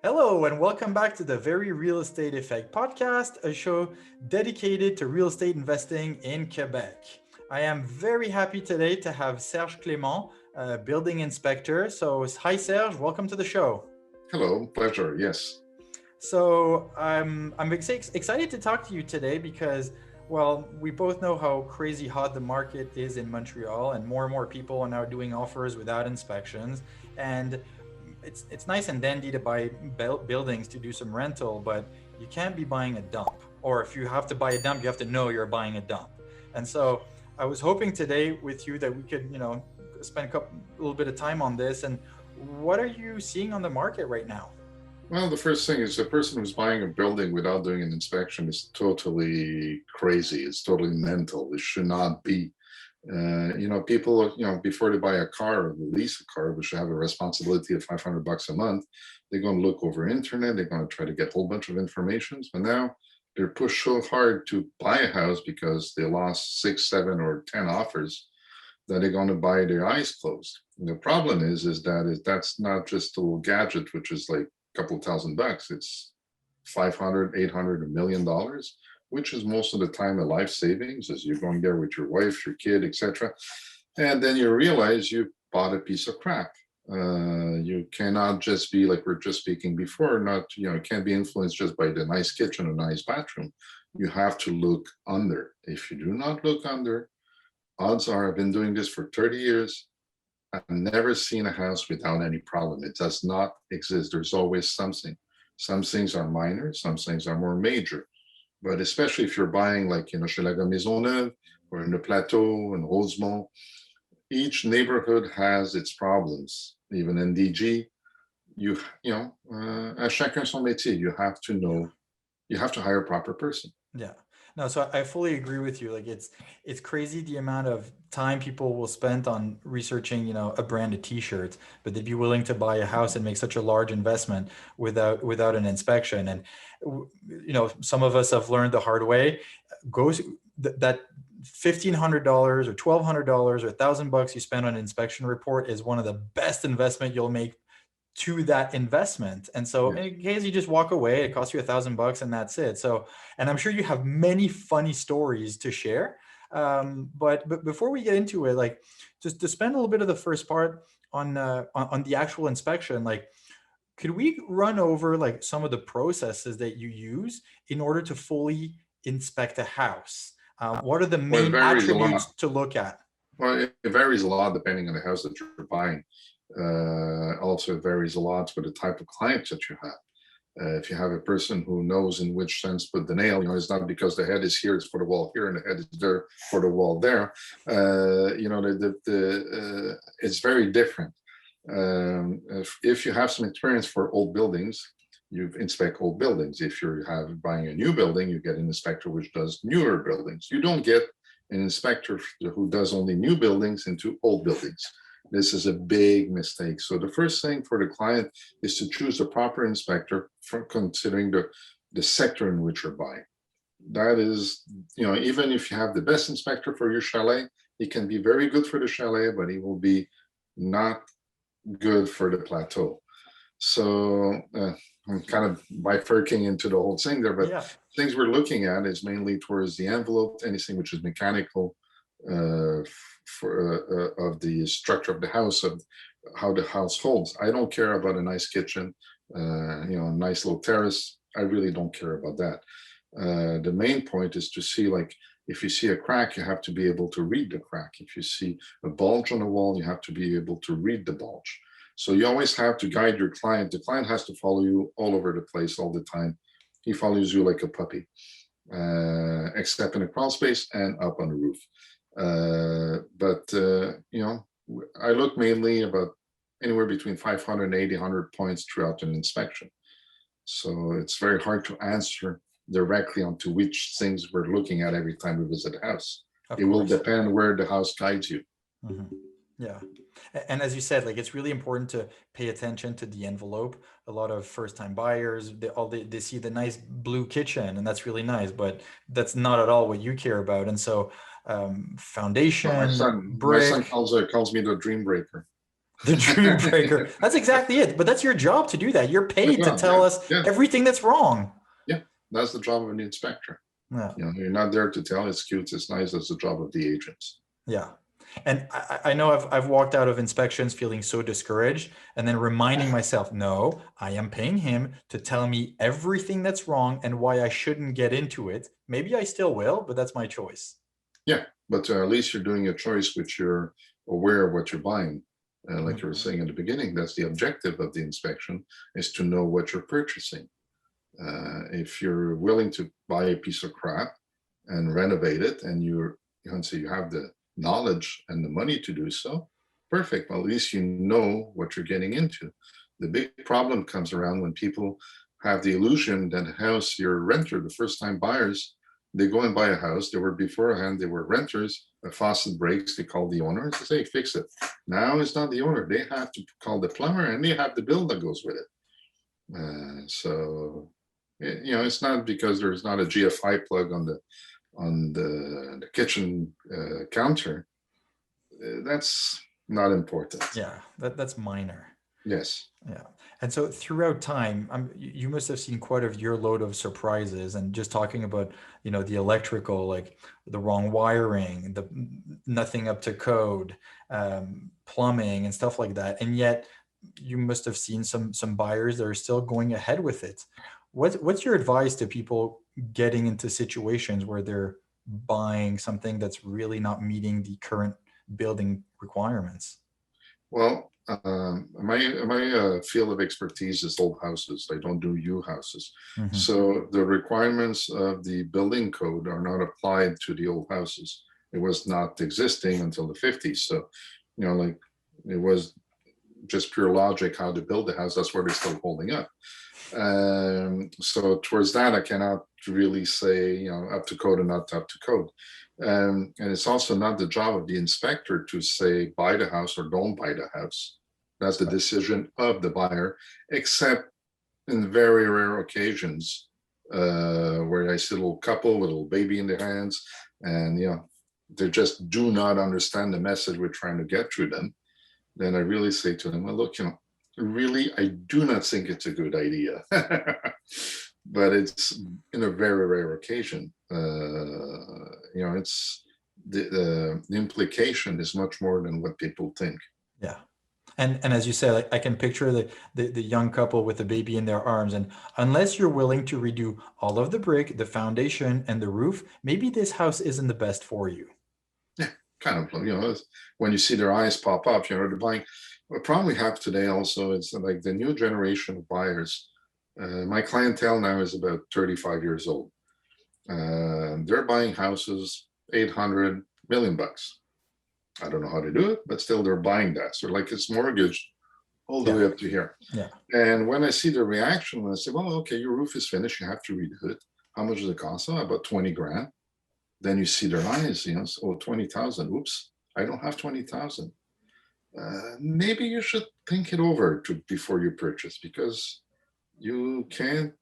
Hello, and welcome back to the Very Real Estate Effect podcast, a show dedicated to real estate investing in Quebec. I am very happy today to have Serge Clement, building inspector. So, hi, Serge, welcome to the show. Hello, pleasure. Yes. So I'm excited to talk to you today because, well, we both know how crazy hot the market is in Montreal, and more people are now doing offers without inspections. And it's nice and dandy to buy buildings to do some rental, but you can't be buying a dump. Or if you have to buy a dump, you have to know you're buying a dump. And so I was hoping today with you that we could, spend a little bit of time on this. And what are you seeing on the market right now? Well, the first thing is the person who's buying a building without doing an inspection is totally crazy. It's totally mental. It should not be. People, before they buy a car or lease a car, which should have a responsibility of $500 a month, they're going to look over internet. They're going to try to get a whole bunch of information. But now they're pushed so hard to buy a house because they lost 6, 7, or 10 offers that they're going to buy their eyes closed. And the problem that's not just a little gadget, which is like a couple of $1,000. It's 500, 800, $1 million, which is most of the time a life savings as you're going there with your wife, your kid, etc. And then you realize you bought a piece of crap. You cannot just be like we're just speaking before, can't be influenced just by the nice kitchen or nice bathroom. You have to look under. If you do not look under, odds are, I've been doing this for 30 years. I've never seen a house without any problem. It does not exist. There's always something. Some things are minor, some things are more major. But especially if you're buying like, chez la Maisonneuve or in the Plateau and Rosemont, each neighborhood has its problems. Even in DG, à chacun son métier. You have to know, you have to hire a proper person. Yeah. No, so I fully agree with you. Like it's crazy the amount of time people will spend on researching, a brand of t-shirts, but they'd be willing to buy a house and make such a large investment without an inspection. And some of us have learned the hard way. Goes that $1,500 or $1,200 or $1,000 you spend on an inspection report is one of the best investment you'll make to that investment. And so Yeah. in case you just walk away, it costs you $1,000 and that's it. So, and I'm sure you have many funny stories to share. But before we get into it, like just to spend a little bit of the first part on the actual inspection, like could we run over like some of the processes that you use in order to fully inspect a house? What are the Well, it main varies a lot. attributes to look at? Well, it varies a lot depending on the house that you're buying. Also, it varies a lot with the type of client that you have. If you have a person who knows in which sense put the nail, it's not because the head is here, it's for the wall here, and the head is there for the wall there. It's very different. If you have some experience for old buildings, you inspect old buildings. If you're buying a new building, you get an inspector which does newer buildings. You don't get an inspector who does only new buildings into old buildings. This is a big mistake. So the first thing for the client is to choose the proper inspector for considering the sector in which you're buying. That is, even if you have the best inspector for your chalet, he can be very good for the chalet, but he will be not good for the plateau. So I'm kind of bifurcating into the whole thing there, but Yeah. things we're looking at is mainly towards the envelope, anything which is mechanical, of the structure of the house, of how the house holds. I don't care about a nice kitchen, a nice little terrace. I really don't care about that. The main point is to see, like, if you see a crack, you have to be able to read the crack. If you see a bulge on the wall, you have to be able to read the bulge. So you always have to guide your client. The client has to follow you all over the place all the time. He follows you like a puppy, except in a crawl space and up on the roof. I look mainly about anywhere between 500 and 800 points throughout an inspection. So it's very hard to answer directly onto which things we're looking at every time we visit a house. Of It will course. depend where the house guides you. Mhm. Yeah. And as you said, like it's really important to pay attention to the envelope. A lot of first time buyers, they see the nice blue kitchen and that's really nice, but that's not at all what you care about. And so Well, my foundation, son, my son brick. calls me the dream breaker. The dream breaker. That's exactly it. But that's your job to do that. You're My paid to job, tell yeah, us yeah, everything that's wrong. yeah. That's the job of an inspector. Yeah. You're not there to tell it's cute, it's nice. That's the job of the agents. Yeah. And I know I've walked out of inspections feeling so discouraged and then reminding myself, no, I am paying him to tell me everything that's wrong and why I shouldn't get into it. Maybe I still will, but that's my choice. Yeah, but at least you're doing a choice which you're aware of what you're buying. Like you were Mhm. saying in the beginning, that's the objective of the inspection, is to know what you're purchasing. If you're willing to buy a piece of crap and renovate it, and so you have the knowledge and the money to do so, perfect. Well, at least you know what you're getting into. The big problem comes around when people have the illusion that a house, you're a renter, the first time buyers, they go and buy a house. They were beforehand, they were renters. A faucet breaks, they call the owner. They say, fix it. Now it's not the owner. They have to call the plumber, and they have the bill that goes with it. So it's not because there's not a GFI plug on the kitchen counter. That's not important. Yeah, that's minor. Yes. Yeah. And so throughout time, you must have seen quite a year load of surprises and just talking about, the electrical, like the wrong wiring, the nothing up to code, plumbing and stuff like that. And yet you must have seen some buyers that are still going ahead with it. What's your advice to people getting into situations where they're buying something that's really not meeting the current building requirements? Well, my field of expertise is old houses. I don't do new houses. Hmm. So the requirements of the building code are not applied to the old houses. It was not existing until the 50s. So, like it was just pure logic how to build the house. That's where they're still holding up. So towards that, I cannot really say, up to code and not up to code. And it's also not the job of the inspector to say buy the house or don't buy the house. That's the decision of the buyer, except in very rare occasions where I see a little couple with a little baby in their hands, and they just do not understand the message we're trying to get through them. Then I really say to them, well, look, really, I do not think it's a good idea. But it's in a very rare occasion. It's the implication is much more than what people think. Yeah. And as you say, like I can picture the young couple with the baby in their arms. And unless you're willing to redo all of the brick, the foundation, and the roof, maybe this house isn't the best for you. Yeah, kind of, when you see their eyes pop up, they're buying. The problem we have today also is like the new generation of buyers. My clientele now is about 35 years old. They're buying houses, 800 million bucks. I don't know how to do it, but still they're buying that. So like it's mortgaged all the Yeah. way up to here. Yeah. And when I see the reaction, when I say, well, okay, your roof is finished, you have to redo it. How much does it cost? Oh, about 20 grand. Then you see their eyes, oh, 20,000. Oops, I don't have 20,000. Maybe you should think it over before you purchase, because you can't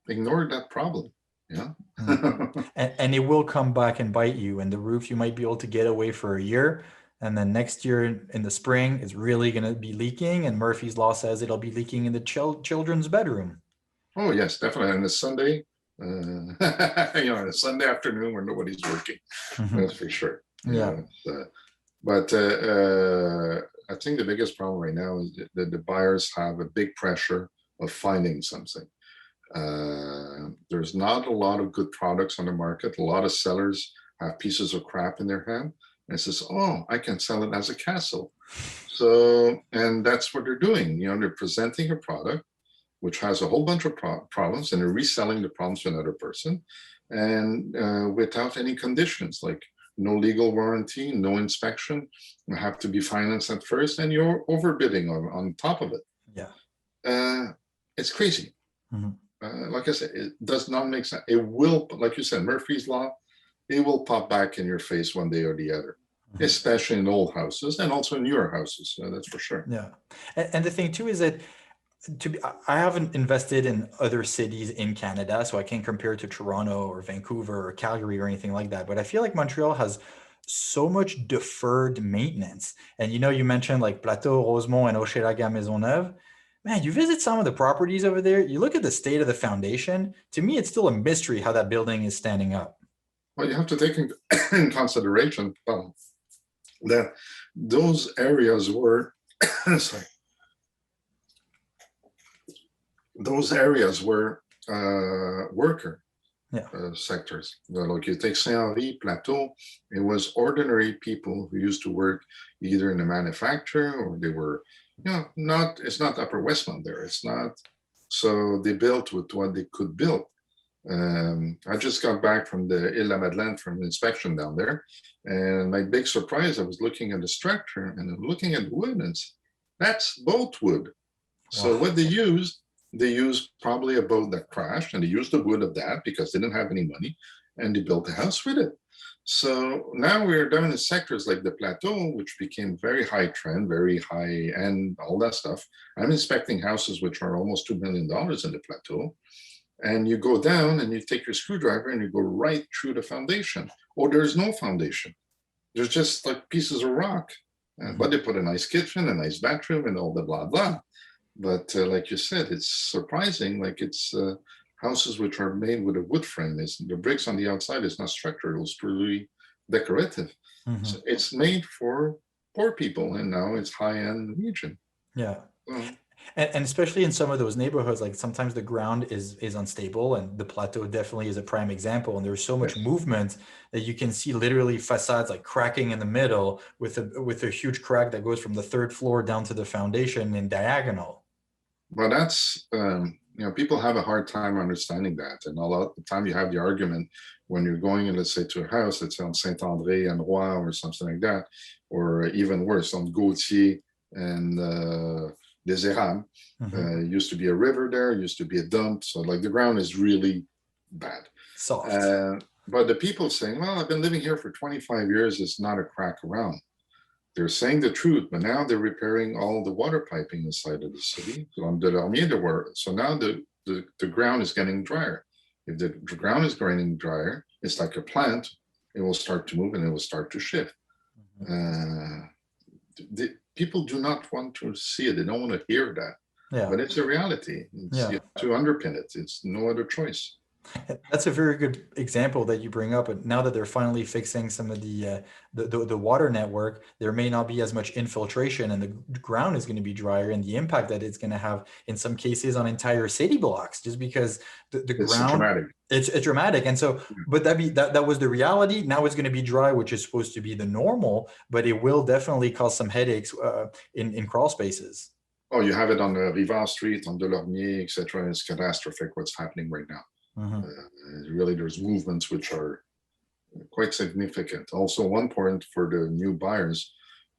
ignore that problem. Yeah. Mhm. And it will come back and bite you. And the roof, you might be able to get away for a year. And then next year in the spring, it's really going to be leaking. And Murphy's Law says it'll be leaking in the children's bedroom. Oh yes, definitely. And a Sunday, a Sunday afternoon where nobody's working. Mhm. That's for sure. Yeah. But I think the biggest problem right now is that the buyers have a big pressure of finding something. There's not a lot of good products on the market. A lot of sellers have pieces of crap in their hand and it says, oh, I can sell it as a castle. So, and that's what they're doing. They're presenting a product which has a whole bunch of problems, and they're reselling the problems to another person, and without any conditions, like no legal warranty, no inspection, you have to be financed at first, and you're overbidding on top of it. Yeah. It's crazy. Mhm. Like I said, it does not make sense. It will, like you said, Murphy's Law, it will pop back in your face one day or the other, Mhm. especially in old houses and also in newer houses. That's for sure. Yeah. And the thing too is that I haven't invested in other cities in Canada, so I can't compare it to Toronto or Vancouver or Calgary or anything like that. But I feel like Montreal has so much deferred maintenance. And you mentioned like Plateau, Rosemont, and Hochelaga Maisonneuve. Man, you visit some of the properties over there, you look at the state of the foundation. To me, it's still a mystery how that building is standing up. Well, you have to take in consideration that those areas were sorry, those areas were worker Yeah. sectors. Like you take Saint-Henri, Plateau, it was ordinary people who used to work either in the manufacturer or they were, not, it's not Upper Westmount there. It's not. So they built with what they could build. I just got back from the Ile la Madeleine from inspection down there. And my big surprise, I was looking at the structure and looking at wood and that's boat wood. So Wow. what they used probably a boat that crashed and they used the wood of that because they didn't have any money and they built a house with it. So now we're down in sectors like the Plateau, which became very high trend, very high end, all that stuff. I'm inspecting houses which are almost $2 million in the Plateau. And you go down and you take your screwdriver and you go right through the foundation. Or there's no foundation. There's just like pieces of rock. But they put a nice kitchen, a nice bathroom, and all the blah, blah. But like you said, it's surprising. Like it's houses which are made with a wood frame. The bricks on the outside is not structural. It's purely decorative. Mm-hmm. So it's made for poor people, and now it's high-end region. Yeah. So, And especially in some of those neighborhoods, like sometimes the ground is unstable, and the Plateau definitely is a prime example. And there's so much yes. movement that you can see literally facades like cracking in the middle with a huge crack that goes from the third floor down to the foundation in diagonal. Well, that's people have a hard time understanding that, and a lot of the time you have the argument when you're going in, let's say, to a house that's on Saint André and Roy or something like that, or even worse on Gautier and Des Érables. Mm-hmm. Used to be a river there, used to be a dump, so like the ground is really bad. Soft. But the people saying, "Well, I've been living here for 25 years. It's not a crack around." They're saying the truth, but now they're repairing all the water piping inside of the city. So on Delormier, there were so now the ground is getting drier. If the ground is getting drier, it's like a plant. It will start to move and it will start to shift. People do not want to see it. They don't want to hear that. Yeah. But it's a reality. You have to underpin it. It's no other choice. That's a very good example that you bring up. And now that they're finally fixing some of the water network, there may not be as much infiltration, and the ground is going to be drier, and the impact that it's going to have in some cases on entire city blocks, just because the It's ground dramatic. it's dramatic. And so, but that was the reality. Now it's going to be dry, which is supposed to be the normal, but it will definitely cause some headaches in crawl spaces. Oh, you have it on the Rivard Street, on Delormier, etc. It's catastrophic what's happening right now. Really, there's movements which are quite significant. Also, one point for the new buyers,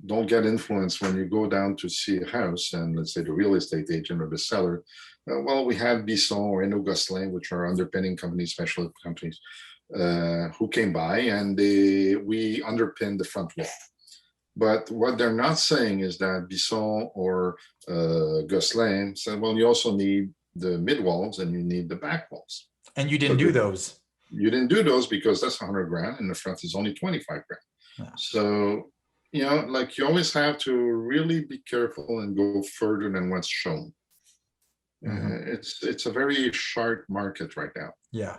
don't get influenced when you go down to see a house and let's say the real estate agent or the seller. Well, we have Bisson or Renaud Gosselin, which are underpinning companies, specialist companies, who came by and we underpinned the front wall. But what they're not saying is that Bisson or Gosselin said, well, you also need the mid walls and you need the back walls. And you didn't do those. You didn't do those because that's 100 grand and the front is only 25 grand. Yeah. So, like you always have to really be careful and go further than what's shown. It's a very sharp market right now. Yeah,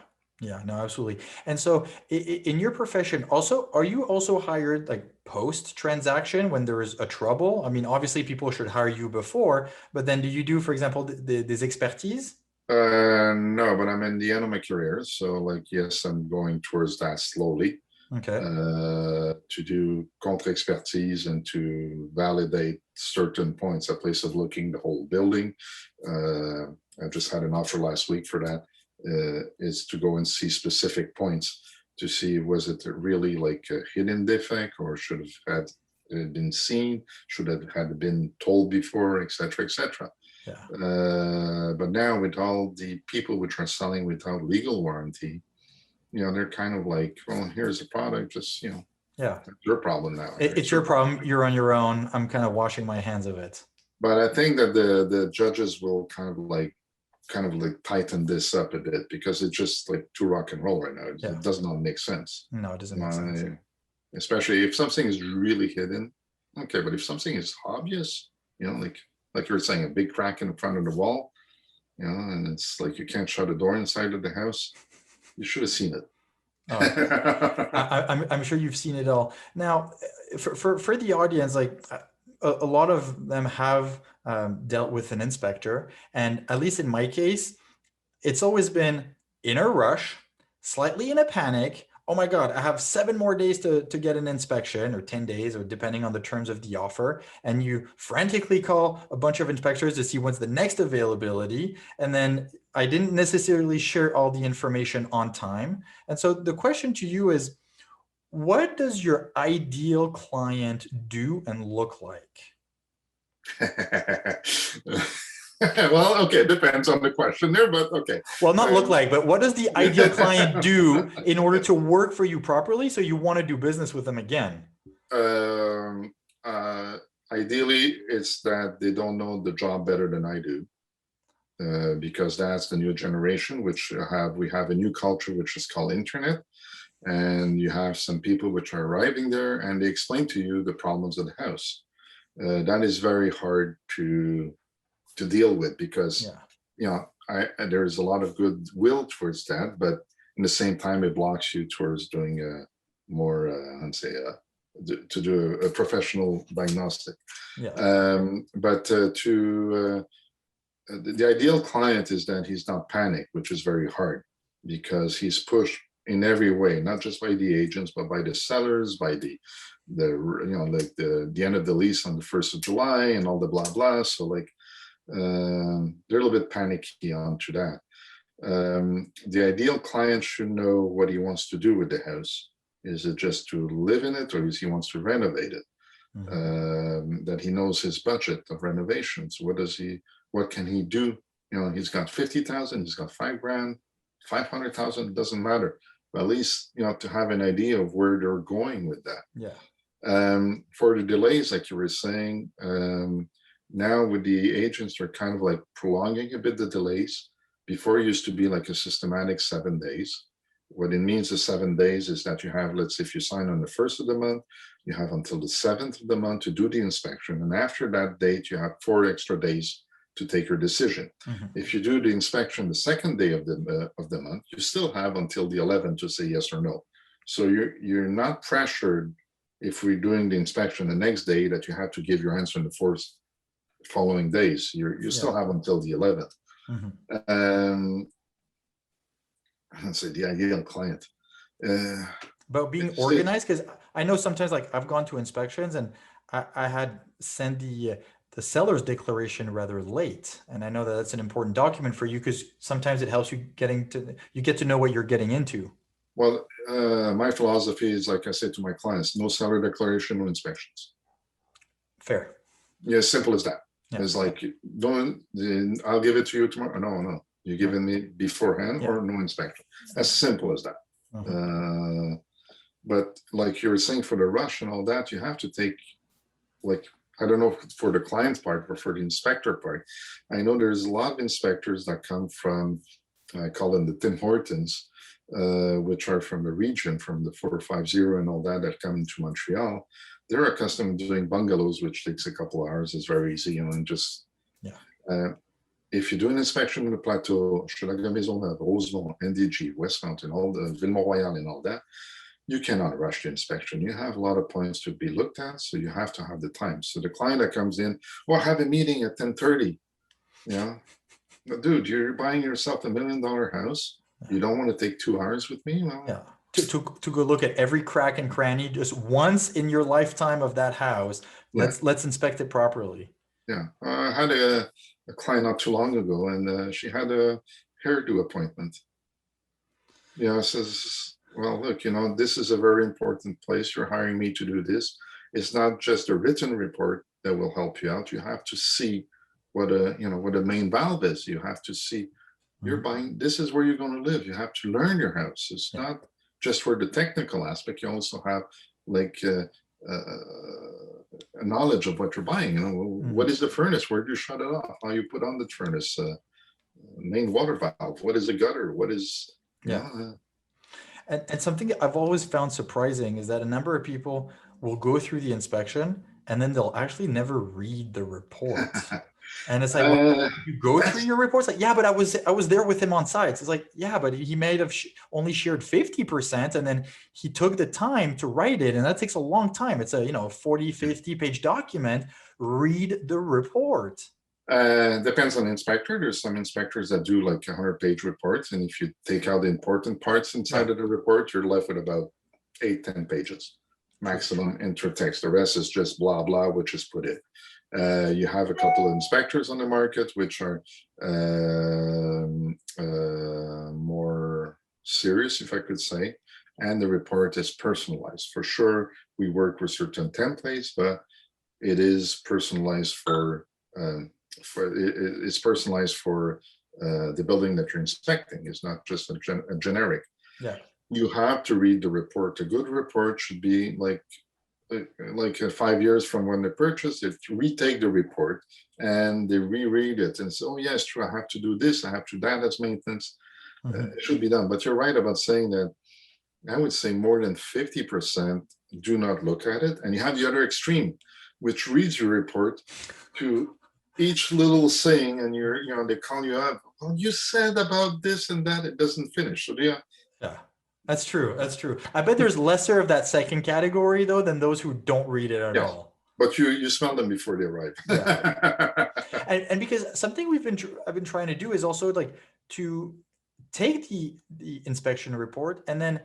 no, absolutely. And so in your profession also, are you also hired like post transaction when there is a trouble? I mean, obviously people should hire you before, but then do you do, for example, this expertise? No, but I'm in the end of my career. So like, yes, I'm going towards that slowly. Okay. To do contre expertise and to validate certain points, a place of looking the whole building. I just had an offer last week for that. Is to go and see specific points to see was it really like a hidden defect or should have had been seen, should have had been told before, etc., etc. Yeah. But now with all the people which are selling without legal warranty, they're kind of like, well, here's the product, just yeah, it's your problem now. It's your problem. You're on your own. I'm kind of washing my hands of it. But I think that the judges will kind of like tighten this up a bit because it's just like too rock and roll right now. It does not make sense. No, it doesn't make sense. especially if something is really hidden. Okay, but if something is obvious, like you were saying, a big crack in the front of the wall, and it's like you can't shut a door inside of the house, you should have seen Oh, it. I'm sure you've seen it all. Now, for the audience, like a lot of them have dealt with an inspector, and at least in my case, it's always been in a rush, slightly in a panic. Oh my God, I have 7 more days to get an inspection, or 10 days, or depending on the terms of the offer. And you frantically call a bunch of inspectors to see when's the next availability. And then I didn't necessarily share all the information on time. And so the question to you is, what does your ideal client do and look like? Well, okay, depends on the question there, but okay. Well, not look like, but what does the ideal client do in order to work for you properly so you want to do business with them again? um, Ideally, it's that they don't know the job better than I do, because that's the new generation, which we have a new culture which is called internet, and you have some people which are arriving there and they explain to you the problems of the house. That is very hard to deal with because Yeah. there's a lot of goodwill towards that, but in the same time it blocks you towards doing a more let's say to do a professional diagnostic. Yeah. But the ideal client is that he's not panicked, which is very hard because he's pushed in every way, not just by the agents, but by the sellers, by like the end of the lease on the 1st of July and all the blah blah. So like they're a little bit panicky onto that. The ideal client should know what he wants to do with the house. Is it just to live in it, or is he wants to renovate it? That he knows his budget of renovations. What can he do? He's got 50,000, he's got $5,000, 500,000, it doesn't matter. But at least, to have an idea of where they're going with that. Yeah. For the delays, like you were saying, now with the agents, they're kind of like prolonging a bit the delays. Before it used to be like a systematic 7 days. What it means the 7 days is that you have, let's say if you sign on the 1st of the month, you have until the 7th of the month to do the inspection. And after that date, you have 4 extra days to take your decision. If you do the inspection the 2nd day of the month, you still have until the 11th to say yes or no. So you're not pressured if we're doing the inspection the next day that you have to give your answer in the 4 following days. You still have until the 11th. Let's say the ideal client. About being organized, because I know sometimes, like I've gone to inspections and I had sent the seller's declaration rather late, and I know that that's an important document for you because sometimes it helps you get to know what you're getting into. Well, my philosophy is, like I said to my clients, no seller declaration, no inspections. Fair. Yeah, as simple as that. Yeah. It's like, I'll give it to you tomorrow. No. You're giving me beforehand or no inspection. As simple as that. But like you were saying, for the rush and all that, you have to take, like, I don't know if for the client part or for the inspector part. I know there's a lot of inspectors that come from, I call them the Tim Hortons, which are from the region, from the 450 and all that come into Montreal. They're accustomed to doing bungalows, which takes a couple of hours. It's very easy, and just if you do an inspection in the plateau, Hochelaga Maisonneuve, Rosemont, NDG, Westmount, and all the Ville-Mont-Royal and all that, you cannot rush the inspection. You have a lot of points to be looked at, so you have to have the time. So the client that comes in, well, have a meeting at 10:30. Dude, you're buying yourself $1 million house. You don't want to take 2 hours with me? Well, to go look at every crack and cranny just once in your lifetime of that house. Let's inspect it properly. Yeah, I had a client not too long ago, and she had a hairdo appointment. Says, well, look, this is a very important place. You're hiring me to do this. It's not just a written report that will help you out. You have to see what a main valve is. You have to see you're buying. This is where you're going to live. You have to learn your house. It's not just for the technical aspect. You also have like a knowledge of what you're buying. What is the furnace? Where do you shut it off? How you put on the furnace? Main water valve. What is a gutter? What is And something I've always found surprising is that a number of people will go through the inspection and then they'll actually never read the report. And it's like, well, Uh, did you go through that's your reports? Like, yeah, but I was there with him on site. It's like, yeah, but he may have only shared 50%, and then he took the time to write it, and that takes a long time. It's a 40, 50 page document. Read the report. Depends on the inspector. There's some inspectors that do like 100-page reports, and if you take out the important parts Yeah, inside of the report, you're left with about 8, 10 pages for maximum sure. intro text. The rest is just blah blah, which is put in. You have a couple of inspectors on the market which are more serious, if I could say, and the report is personalized. For sure, we work with certain templates, but it is personalized it's personalized for the building that you're inspecting. It's not just a generic. Yeah. You have to read the report. A good report should be like 5 years from when they purchased it, retake the report and they reread it and say, oh, yes, true, I have to do this, I have to do that, that's maintenance. Mhm. It should be done. But you're right about saying that I would say more than 50% do not look at it. And you have the other extreme, which reads your report to each little saying, and they call you up. Oh, you said about this and that, it doesn't finish. So yeah, Yeah, that's true. That's true. I bet there's lesser of that second category though than those who don't read it at yes. all. But you smell them before they arrive. Yeah. And because something I've been trying to do is also like to take the inspection report and then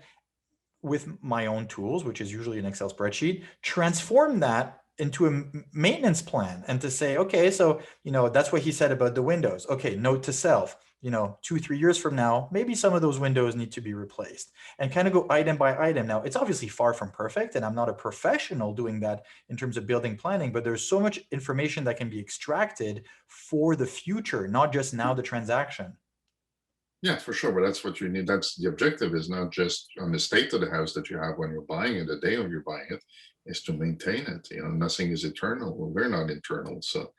with my own tools, which is usually an Excel spreadsheet, transform that into a maintenance plan and to say, okay, so, that's what he said about the windows. Okay, note to self, 2, 3 years from now, maybe some of those windows need to be replaced and kind of go item by item. Now, it's obviously far from perfect, and I'm not a professional doing that in terms of building planning, but there's so much information that can be extracted for the future, not just now the transaction. Yeah, for sure. But that's what you need. That's the objective, is not just on the state of the house that you have when you're buying it, the day of you're buying it, is to maintain it. Nothing is eternal. Well, we're not eternal. So,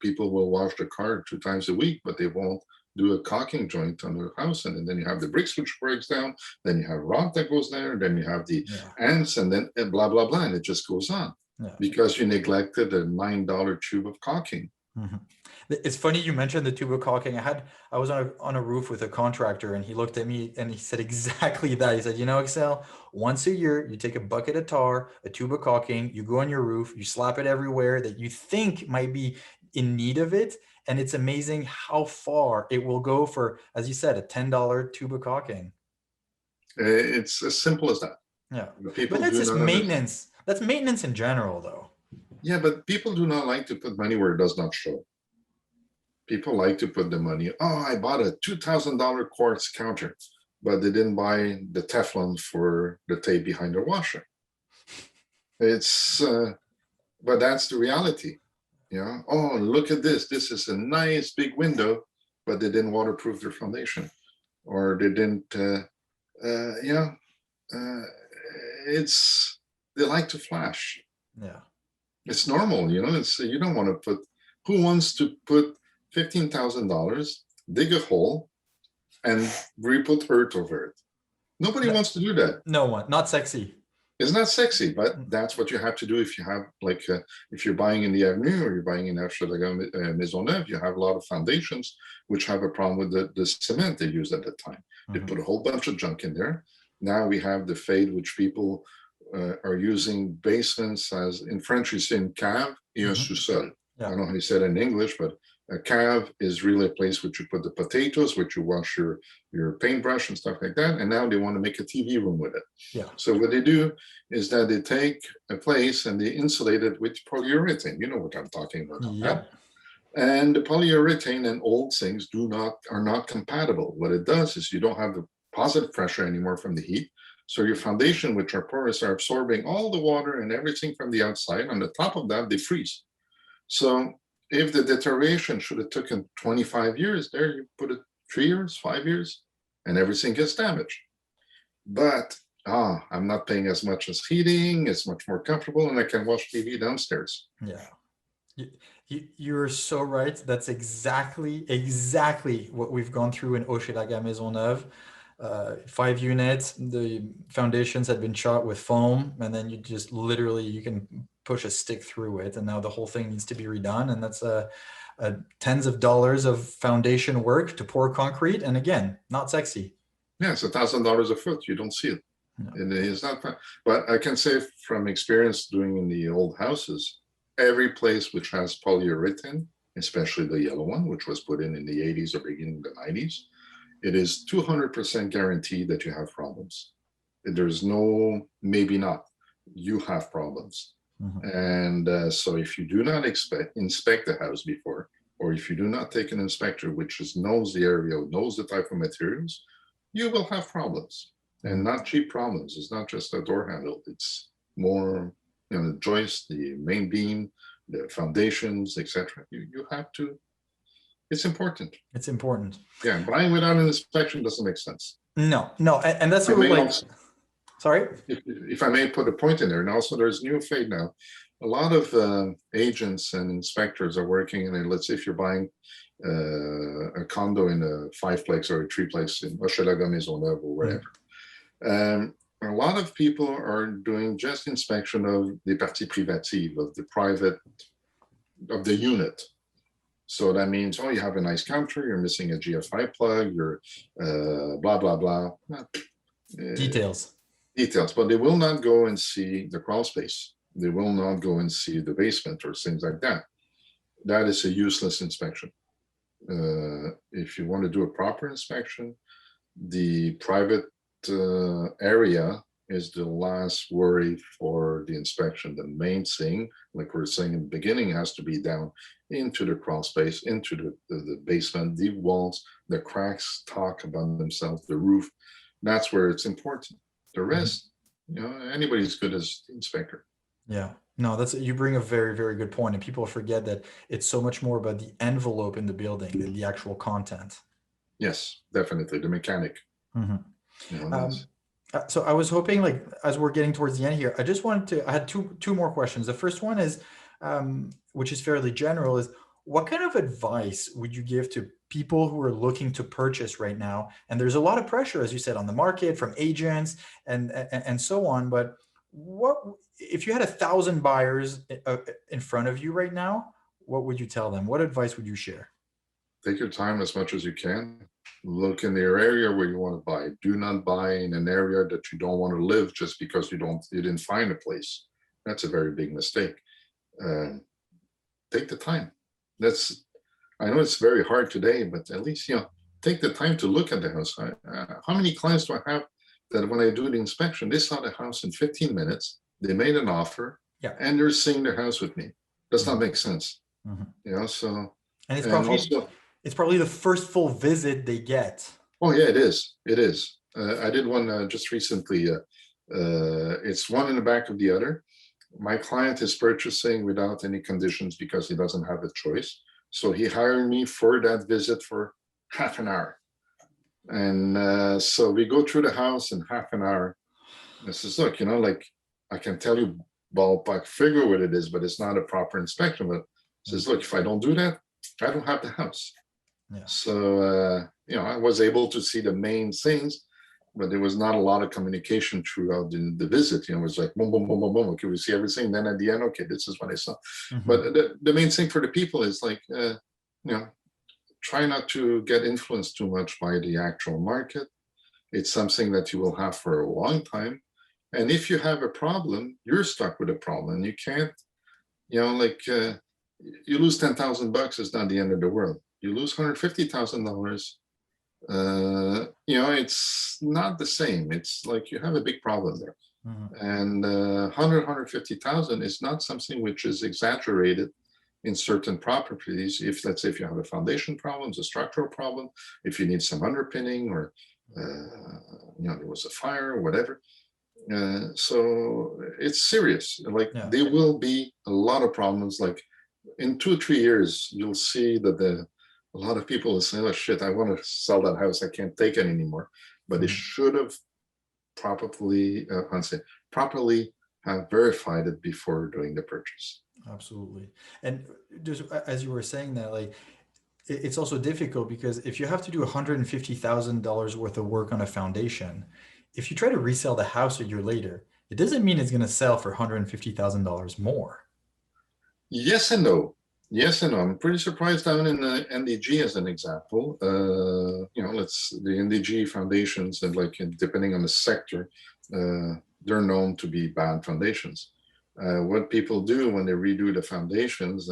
people will wash the car 2 times a week, but they won't do a caulking joint on their house. And then you have the bricks which breaks down. Then you have rot that goes there. Then you have the Yeah. ants, and then blah, blah, blah. And it just goes on Yeah. because you neglected a $9 tube of caulking. Mhm. It's funny you mentioned the tuba caulking. I was on a roof with a contractor, and he looked at me and he said exactly that. He said, Excel, once a year you take a bucket of tar, a tuba caulking, you go on your roof, you slap it everywhere that you think might be in need of it, and it's amazing how far it will go for, as you said, a $10 tuba caulking. It's as simple as that. Yeah, but People that's do just not understand. maintenance. That's maintenance in general, though. Yeah, but people do not like to put money where it does not show. People like to put the money. Oh, I bought a $2,000 quartz counter, but they didn't buy the Teflon for the tape behind the washer. It's, but that's the reality. Oh, look at this. This is a nice big window, but they didn't waterproof their foundation, or they didn't. Uh, it's they like to flash. Yeah. It's normal. It's, you don't want to put. Who wants to put $15,000, dig a hole, and re-put earth over it? Nobody No, wants to do that. no one, not sexy. It's not sexy, but that's what you have to do if you have, like, if you're buying in the Avenue or you're buying in Maisonneuve, you have a lot of foundations which have a problem with the cement they used at the time. They Mhm. put a whole bunch of junk in there. Now we have the fade, which people are using basements as, in French, you say une cave et un Mhm. sous-sol. I Yeah. don't know how you say it in English, but a cave is really a place where you put the potatoes, where you wash your paintbrush and stuff like that. And now they want to make a TV room with it. Yeah. So what they do is that they take a place and they insulate it with polyurethane. You know what I'm talking about on that. Yep. And the polyurethane and old things are not compatible. What it does is you don't have the positive pressure anymore from the heat. So your foundation, which are porous, are absorbing all the water and everything from the outside. On the top of that, they freeze. So if the deterioration should have taken 25 years, there you put it 3 years, 5 years, and everything gets damaged. But I'm not paying as much as heating, it's much more comfortable, and I can watch TV downstairs. Yeah. You're so right. That's exactly what we've gone through in Hochelaga Maisonneuve. 5 units. The foundations had been shot with foam, and then you just literally you can push a stick through it, and now the whole thing needs to be redone, and that's tens of dollars of foundation work to pour concrete, and again, not sexy. Yeah, it's $1,000 a foot. You don't see it. No. And it's not fun. But I can say from experience doing in the old houses, every place which has polyurethane, especially the yellow one, which was put in the 80s or beginning of the 90s, it is 200% guaranteed that you have problems. There's no maybe not. You have problems. Mhm. And so if you do not inspect the house before, or if you do not take an inspector which knows the area, knows the type of materials, you will have problems. And Mhm. not cheap problems. It's not just a door handle. It's more, the joist, the main beam, the foundations, etc. You have to. It's important. It's important. Yeah, buying without an inspection doesn't make sense. No, no, and that's I sort of may like, also, sorry. if I may put a point in there, and also there's new fade now. A lot of agents and inspectors are working in. Let's say if you're buying a condo in a 5-plex or a 3-plex in Hochelaga Maisonneuve or whatever. A lot of people are doing just inspection of the partie privative, of the private, of the unit. So that means, oh, you have a nice counter, you're missing a GFI plug, you're blah, blah, blah. Details. Details, but they will not go and see the crawl space. They will not go and see the basement or things like that. That is a useless inspection. If you want to do a proper inspection, the private area is the last worry for the inspection. The main thing, like we were saying in the beginning, has to be down into the crawl space, into the basement, the walls, the cracks talk about themselves, the roof. That's where it's important. The rest, anybody's good as the inspector. Yeah. No, that's you bring a very, very good point, and people forget that it's so much more about the envelope in the building than the actual content. Yes, definitely. The mechanic. Mhm. That's, So I was hoping, like, as we're getting towards the end here, I just wanted to. I had two more questions. The first one is, which is fairly general, is what kind of advice would you give to people who are looking to purchase right now? And there's a lot of pressure, as you said, on the market from agents and so on. But what if you had 1,000 buyers in front of you right now? What would you tell them? What advice would you share? take your time as much as you can. Look in the area where you want to buy. Do not buy in an area that you don't want to live just because you didn't find a place. That's a very big mistake. Uh, take the time. That's I know it's very hard today, but at least take the time to look at the house. How many clients do I have that when I do the inspection, they saw the house in 15 minutes, they made an offer, Yeah. and they're seeing the house with me? Does not Mhm. make sense. Mhm. So And and also, it's probably the first full visit they get. oh yeah, it is. It is. I did one just recently. It's one in the back of the other. My client is purchasing without any conditions because he doesn't have a choice. So he hired me for that visit for half an hour. And so we go through the house in half an hour. I says, look, like I can tell you ballpark figure what it is, but it's not a proper inspection. But says, look, if I don't do that, I don't have the house. Yeah. So, I was able to see the main things, but there was not a lot of communication throughout the visit. It was like, boom, boom, boom, boom, boom. Okay, we see everything. Then at the end, okay, this is what I saw. Mhm. But the main thing for the people is like, try not to get influenced too much by the actual market. It's something that you will have for a long time. And if you have a problem, you're stuck with a problem. You can't, you lose $10,000 is not the end of the world. You lose $150,000. It's not the same. It's like you have a big problem there. Mhm. And 150,000 is not something which is exaggerated in certain properties. If let's say if you have a foundation problem, a structural problem, if you need some underpinning or there was a fire or whatever. So it's serious. Like Yeah. there will be a lot of problems. Like in 2 or 3 years, you'll see that a lot of people will say, "Oh shit, I want to sell that house. I can't take it anymore." But they Mhm. should have properly have verified it before doing the purchase. Absolutely. And just as you were saying that, like, it's also difficult because if you have to do $150,000 worth of work on a foundation, if you try to resell the house a year later, it doesn't mean it's going to sell for $150,000 more. Yes and no. Yes and no. I'm pretty surprised down in the NDG as an example. Let's the NDG foundations and like depending on the sector, they're known to be bad foundations. What people do when they redo the foundations,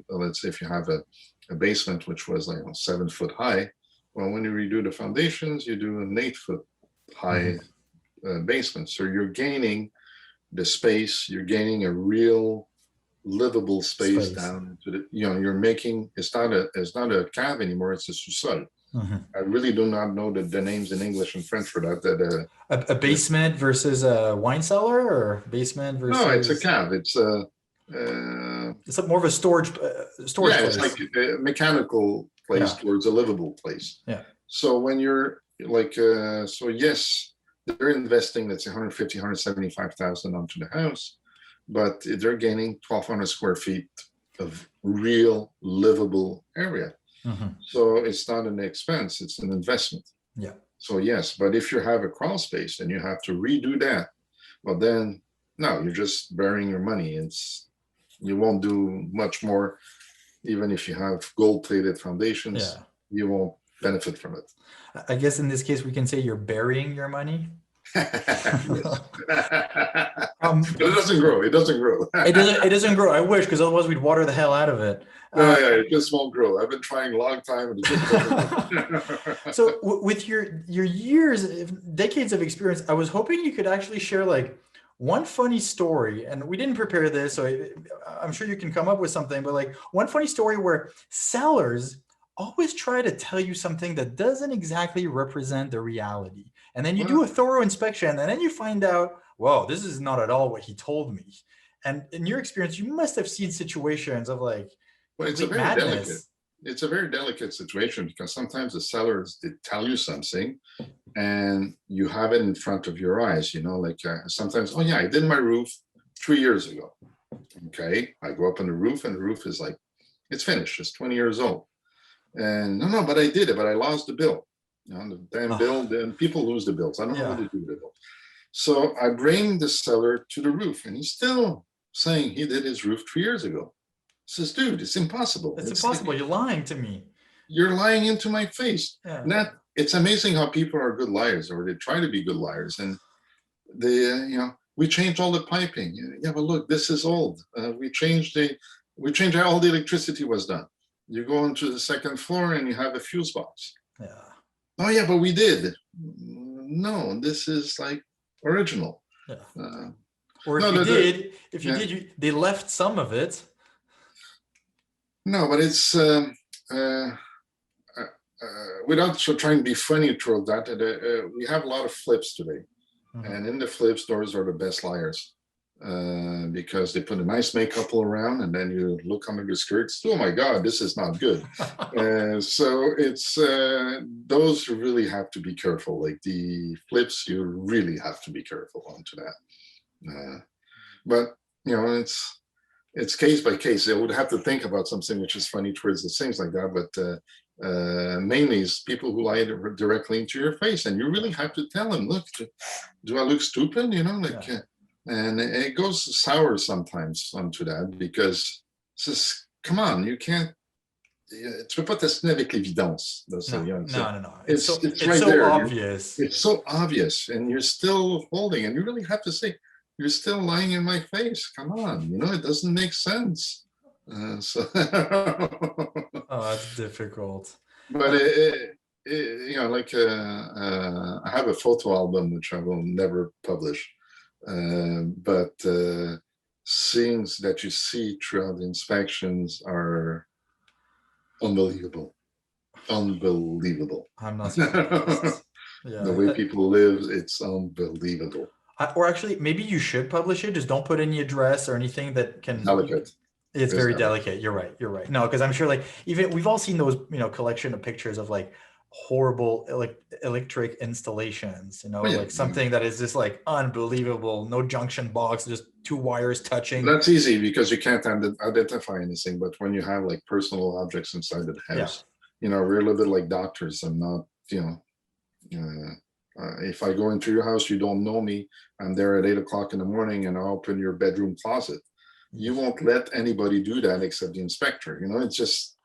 let's say if you have a basement which was like 7 foot high, well, when you redo the foundations, you do an 8 foot high basement. So you're gaining the space, you're gaining a real livable space Space. down into the, you're making, it's not a cave anymore, it's a sous-sol. Mhm. I really do not know the names in English and French for that. A basement versus a wine cellar, or basement No, it's a versus cave. It's it's more of a storage yeah, it's like place. a mechanical place Yeah. towards a livable place. Yeah. So when you're like, so yes, they're investing, let's say 150, 175,000 onto the house, but they're gaining 1,200 square feet of real livable area. Mhm. So it's not an expense, it's an investment. Yeah. So yes, but if you have a crawl space and you have to redo that, well then, no, you're just burying your money. You won't do much more. Even if you have gold-plated foundations, Yeah. you won't benefit from it. I guess in this case we can say you're burying your money. Yes. Um, But it doesn't grow. It doesn't grow. it doesn't grow. I wish, because otherwise we'd water the hell out of it. No, yeah, it just won't grow. I've been trying a long time and it just doesn't. So with your years, decades of experience, I was hoping you could actually share like one funny story. And we didn't prepare this, so I'm sure you can come up with something. But like one funny story where sellers always try to tell you something that doesn't exactly represent the reality, and then you do Well, a thorough inspection, and then you find out, whoa, this is not at all what he told me. And in your experience, you must have seen situations of like well, complete madness. it's a very delicate situation because sometimes the sellers they tell you something and you have it in front of your eyes, like sometimes, oh yeah, I did my roof 3 years ago. Okay, I go up on the roof and the roof is like, it's finished, it's 20 years old. And no, but I did it, but I lost the bill. The damn bill, then people lose the bills. I don't know what Yeah, to do with the bill. So I bring the seller to the roof and he's still saying he did his roof 3 years ago. Says, dude, it's impossible. it's It's like impossible. You're lying to me. you're lying into my face. Yeah. And that it's amazing how people are good liars, or they try to be good liars. And they, we changed all the piping. Yeah, but look, this is old. We changed how all the electricity was done. You go into the second floor and you have a fuse box. Yeah. Oh yeah, but we did. No, this is like original. Yeah. Or No, if you did, they left some of it. no, but it's without trying to be funny through that. We have a lot of flips today, and in the flips, those are the best liars because they put a nice makeup all around, and then you look under the skirts. Oh my God, this is not good. So it's those you really have to be careful. Like the flips, you really have to be careful onto that. But it's case by case. They would have to think about something which is funny towards the things like that. But mainly it's people who lie directly into your face, and you really have to tell them, look, do I look stupid? Yeah. And it goes sour sometimes onto that because it's just, come on, you can't. Tu peux pas tester avec l'évidence. No. It's It's right so there. obvious. It's so obvious, and you're still holding, and you really have to say, you're still lying in my face. Come on, it doesn't make sense. So, Oh, that's difficult. but I have a photo album which I will never publish, but scenes that you see throughout the inspections are unbelievable, unbelievable. I'm not surprised. The way Yeah. people live, it's unbelievable. Or actually, maybe you should publish it. Just don't put any address or anything that can. Delicate. It's It's very delicate. delicate. You're right. You're right. No, because I'm sure, like, even we've all seen those, collection of pictures of like horrible electric installations. Oh, yeah. Like something that is just like unbelievable. No junction box, just two wires touching. That's easy because you can't identify anything. But when you have like personal objects inside the Yeah. house, we're a little bit like doctors. I'm not, if I go into your house, you don't know me. I'm there at 8 o'clock in the morning, and I open your bedroom closet. You won't let anybody do that except the inspector. It's just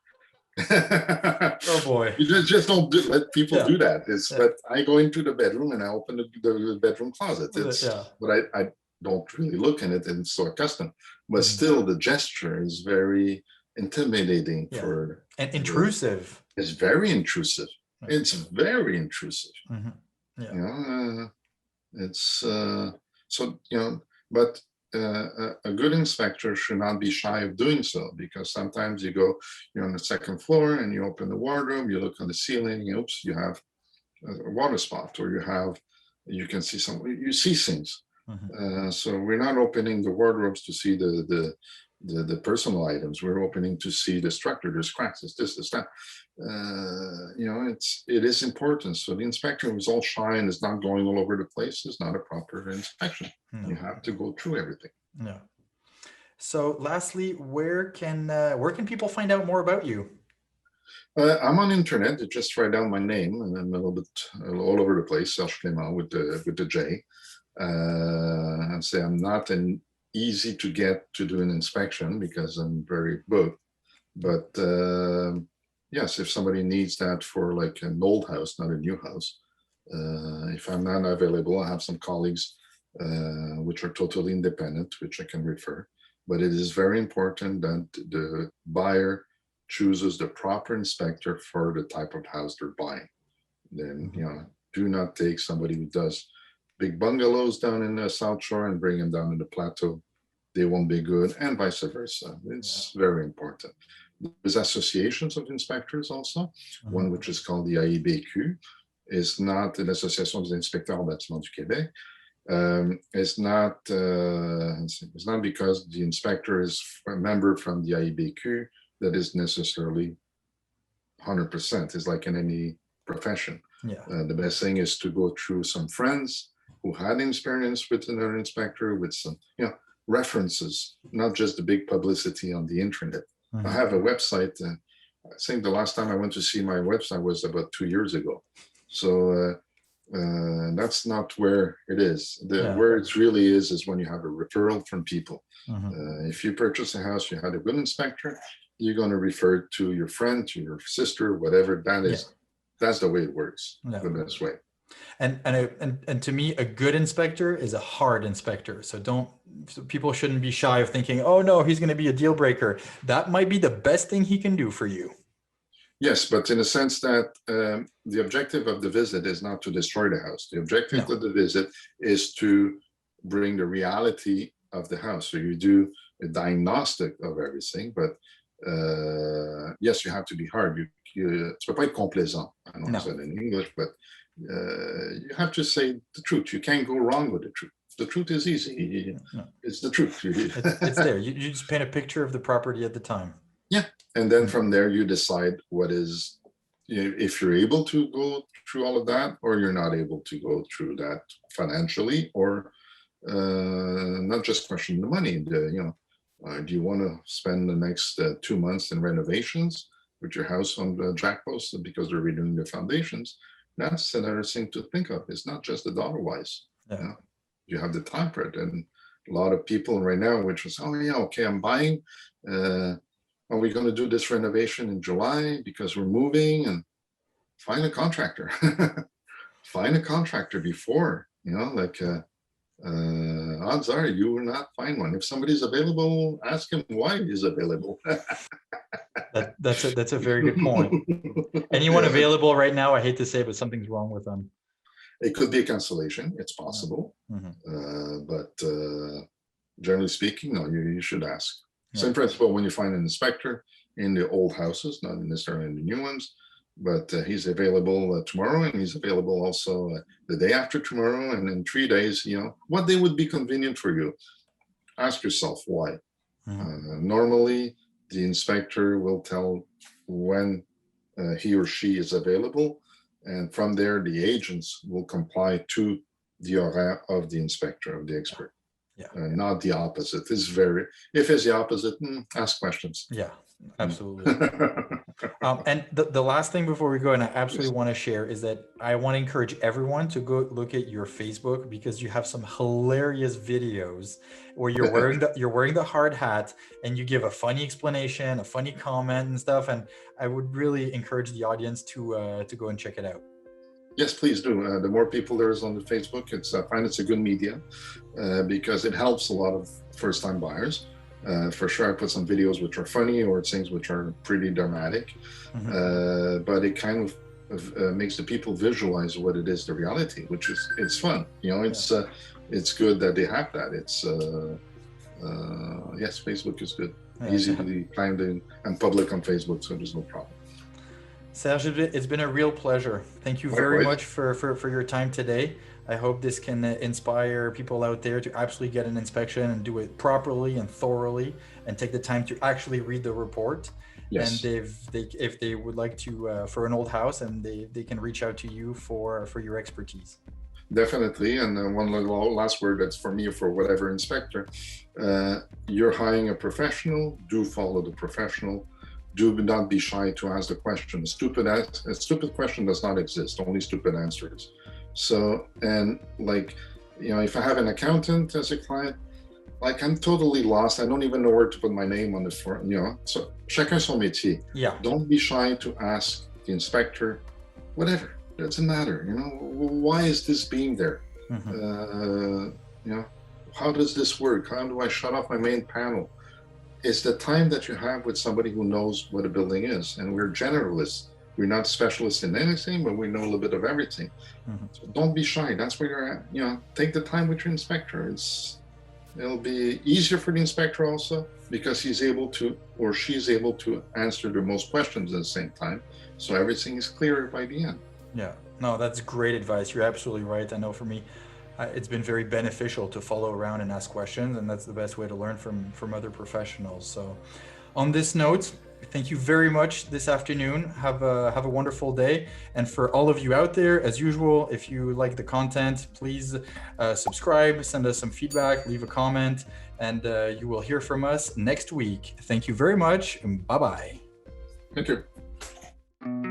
Oh boy. you just don't let people Yeah. do that. Yeah. But I go into the bedroom and I open the bedroom closet. Yeah. But I don't really look in it, and it's so accustomed. But Mhm. still, the gesture is very intimidating Yeah. for And the. intrusive. It's very intrusive. It's very intrusive. Hmm. Yeah. It's so but a good inspector should not be shy of doing so, because sometimes you're on the second floor and you open the wardrobe, you look on the ceiling, oops, you have a water spot, or you can see you see things. So we're not opening the wardrobes to see the personal items. We're opening to see the structure. There's cracks. It's this, that. It is important. So the inspection was all shy and is not going all over the place. Is not a proper inspection. No. You have to go through everything. No. So, lastly, where can people find out more about you? I'm on internet. You just write down my name, and I'm a little bit all over the place. Serje Clement with the J. And say I'm not an easy to get to do an inspection because I'm very booked. But yes, if somebody needs that for like an old house, not a new house, if I'm not available, I have some colleagues which are totally independent, which I can refer. But it is very important that the buyer chooses the proper inspector for the type of house they're buying. Then, do not take somebody who does big bungalows down in the South Shore and bring them down in the plateau. They won't be good, and vice versa. It's very important. There's associations of inspectors also. One which is called the AIBQ is not l'Association des inspecteurs en bâtiment du Québec. It's not because the inspector is a member from the AIBQ that is necessarily 100%. It's like in any profession. Yeah. The best thing is to go through some friends who had experience with another inspector, with some references, not just the big publicity on the internet. I have a website. I think the last time I went to see my website was about 2 years ago. So that's not where it is. Where it really is when you have a referral from people. If you purchase a house, you had a good inspector, you're going to refer it to your friend, to your sister, whatever that is. That's the way it works. The best way. And to me, a good inspector is a hard inspector. So people shouldn't be shy of thinking, oh no, he's going to be a deal breaker. That might be the best thing he can do for you. Yes, but in a sense that the objective of the visit is not to destroy the house. The objective of the visit is to bring the reality of the house. So you do a diagnostic of everything, but yes, you have to be hard. Tu peux pas être complaisant. I don't know that in English, but you have to say the truth. You can't go wrong with the truth. The truth is easy. It's the truth. It's there. You just paint a picture of the property at the time. Yeah. And then from there, you decide what is, if you're able to go through all of that, or you're not able to go through that financially, or not just question the money. Do you want to spend the next 2 months in renovations with your house on the jack post because they're redoing the foundations? That's another thing to think of. It's not just the dollar-wise. You have the time for it. And a lot of people right now, which was, oh yeah, okay, I'm buying. Are we going to do this renovation in July because we're moving? And find a contractor. Find a contractor before, odds are you will not find one. If somebody's available, ask him why he's available. That's a very good point. Anyone available right now, I hate to say, but something's wrong with them. It could be a cancellation. It's possible. But generally speaking, no, you should ask. Same principle when you find an inspector in the old houses, not necessarily in the new ones, but he's available tomorrow, and he's available also the day after tomorrow, and in 3 days, what day would be convenient for you? Ask yourself why. Normally, the inspector will tell when he or she is available, and from there, the agents will comply to the horaire of the inspector, of the expert. Not the opposite. If it's the opposite, ask questions. Yeah, absolutely. And the last thing before we go, and I Yes. absolutely want to share, is that I want to encourage everyone to go look at your Facebook, because you have some hilarious videos where you're wearing the hard hat, and you give a funny explanation, a funny comment and stuff. And I would really encourage the audience to go and check it out. Yes, please do. The more people there is on the Facebook, I find it's a good media because it helps a lot of first-time buyers. For sure, I put some videos which are funny or things which are pretty dramatic, Mhm. but it kind of makes the people visualize what it is, the reality, which is it's fun. You know, Yeah. it's good that they have that. Yes, Facebook is good, Yeah, easily find and public on Facebook, so there's no problem. Serge, it's been a real pleasure. Thank you very Likewise. much for your time today. I hope this can inspire people out there to absolutely get an inspection and do it properly and thoroughly, and take the time to actually read the report. And Yes. if they would like to for an old house, and they can reach out to you for your expertise. Definitely. And one little last word that's for me or for whatever inspector. You're hiring a professional, do follow the professional. Do not be shy to ask the question. A stupid question does not exist, only stupid answers. So, and like, you know, if I have an accountant as a client, like I'm totally lost. I don't even know where to put my name on the form, you know. So, chacun son métier. Yeah. Don't be shy to ask the inspector, whatever. It doesn't matter, you know. Why is this being there? Mhm. You know, how does this work? How do I shut off my main panel? It's the time that you have with somebody who knows what a building is. And we're generalists. We're not specialists in anything, but we know a little bit of everything. Mhm. So don't be shy. That's where you're at. You know, take the time with your inspector. It'll be easier for the inspector also because he's able to or she's able to answer the most questions at the same time. So everything is clearer by the end. Yeah, no, that's great advice. You're absolutely right. I know for me, it's been very beneficial to follow around and ask questions, and that's the best way to learn from other professionals. So, on this note, thank you very much this afternoon. Have a wonderful day, and for all of you out there, as usual, if you like the content, please subscribe, send us some feedback, leave a comment, and you will hear from us next week. Thank you very much, and bye bye. Thank you.